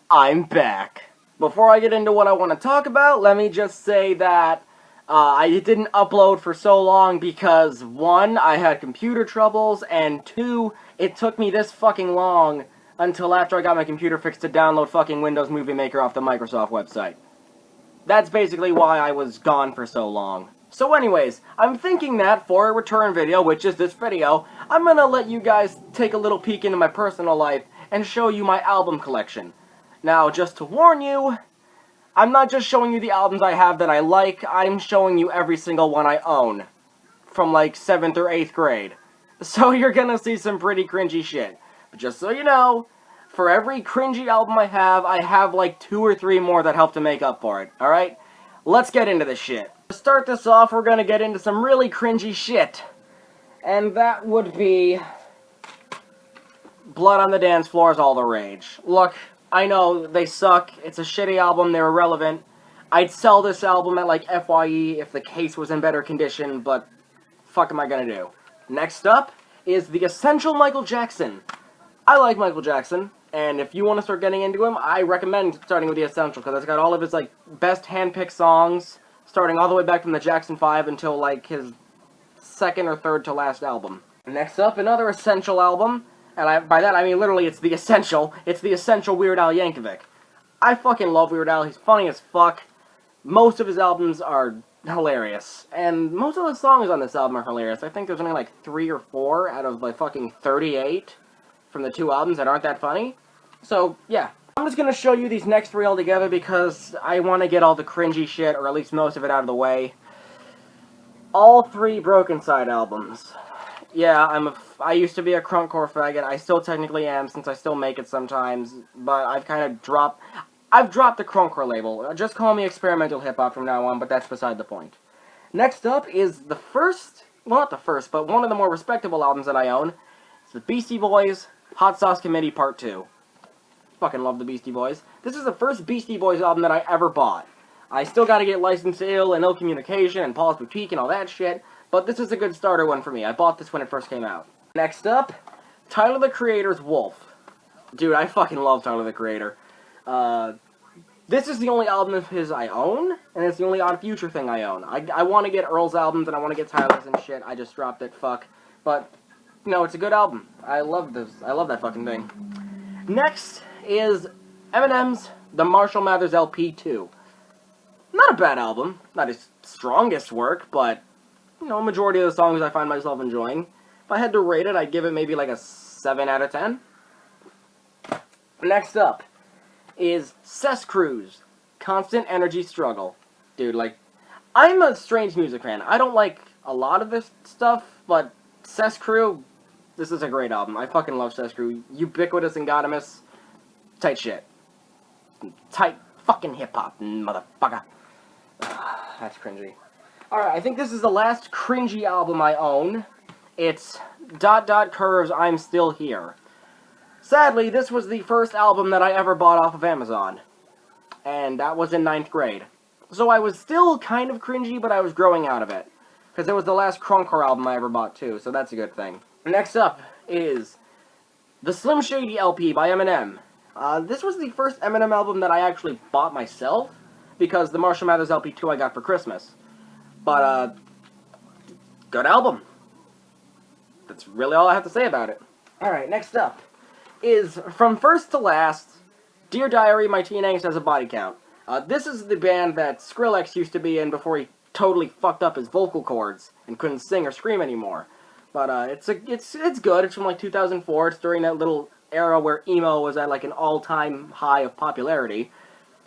I'm back. Before I get into what I want to talk about, let me just say that I didn't upload for so long because, one, I had computer troubles, and two, it took me this fucking long until after I got my computer fixed to download fucking Windows Movie Maker off the Microsoft website. That's basically why I was gone for so long. So anyways, I'm thinking that for a return video, which is this video, I'm gonna let you guys take a little peek into my personal life and show you my album collection. Now, just to warn you, I'm not just showing you the albums I have that I like, I'm showing you every single one I own. From like 7th or 8th grade. So you're gonna see some pretty cringy shit. But just so you know, for every cringy album I have like 2 or 3 more that help to make up for it, alright? Let's get into this shit. To start this off, we're gonna get into some really cringy shit. And that would be Blood on the Dance Floor is all the rage. Look, I know, they suck, it's a shitty album, they're irrelevant. I'd sell this album at like FYE if the case was in better condition, but fuck am I gonna do? Next up is The Essential Michael Jackson. I like Michael Jackson, and if you want to start getting into him, I recommend starting with The Essential, because it's got all of his like best hand-picked songs, starting all the way back from the Jackson 5 until like his second or third to last album. Next up, another Essential album. And by that, I mean literally it's The Essential. It's The Essential Weird Al Yankovic. I fucking love Weird Al. He's funny as fuck. Most of his albums are hilarious. And most of the songs on this album are hilarious. I think there's only like 3 or 4 out of like fucking 38 from the 2 albums that aren't that funny. So, yeah. I'm just gonna show you these next 3 all together because I want to get all the cringy shit, or at least most of it, out of the way. All 3 Broken Side albums. Yeah, I used to be a crunkcore faggot. I still technically am, since I still make it sometimes, but I've kind of dropped the crunkcore label. Just call me experimental hip-hop from now on, but that's beside the point. Next up is the first, well, not the first, but one of the more respectable albums that I own. It's the Beastie Boys, Hot Sauce Committee Part 2. Fucking love the Beastie Boys. This is the first Beastie Boys album that I ever bought. I still gotta get License to Ill and Ill Communication and Paul's Boutique and all that shit, but this is a good starter one for me. I bought this when it first came out. Next up, Tyler the Creator's Wolf. Dude, I fucking love Tyler the Creator. This is the only album of his I own, and it's the only Odd Future thing I own. I want to get Earl's albums, and I want to get Tyler's and shit. I just dropped it, fuck. But, you know, it's a good album. I love this. I love that fucking thing. Next is Eminem's The Marshall Mathers LP 2. Not a bad album. Not his strongest work, but, you know, a majority of the songs I find myself enjoying. If I had to rate it, I'd give it maybe like a 7 out of 10. Next up is Cess Cruz, Constant Energy Struggle. Dude, like, I'm a strange music fan. I don't like a lot of this stuff, but Cess Crew, this is a great album. I fucking love Cess Crew. Ubiquitous and Godamus. Tight shit. Tight fucking hip-hop, motherfucker. That's cringy. Alright, I think this is the last cringy album I own. It's ... Curves, I'm Still Here. Sadly, this was the first album that I ever bought off of Amazon. And that was in 9th grade. So I was still kind of cringy, but I was growing out of it. Because it was the last crunkcore album I ever bought too, so that's a good thing. Next up is the Slim Shady LP by Eminem. This was the first Eminem album that I actually bought myself, because the Marshall Mathers LP 2 I got for Christmas. But, good album. That's really all I have to say about it. Alright, next up is, from first to last, Dear Diary, My Teen Angst Has a Body Count. This is the band that Skrillex used to be in before he totally fucked up his vocal cords and couldn't sing or scream anymore. But, it's good. It's from, like, 2004. It's during that little era where emo was at, like, an all-time high of popularity.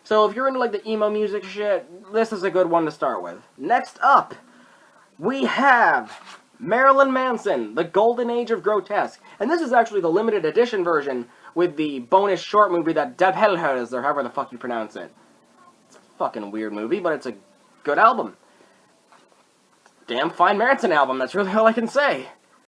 So if you're into, like, the emo music shit, this is a good one to start with. Next up, we have Marilyn Manson, The Golden Age of Grotesque. And this is actually the limited edition version with the bonus short movie that Deb Hellhers, or however the fuck you pronounce it. It's a fucking weird movie, but it's a good album. Damn fine Manson album, that's really all I can say.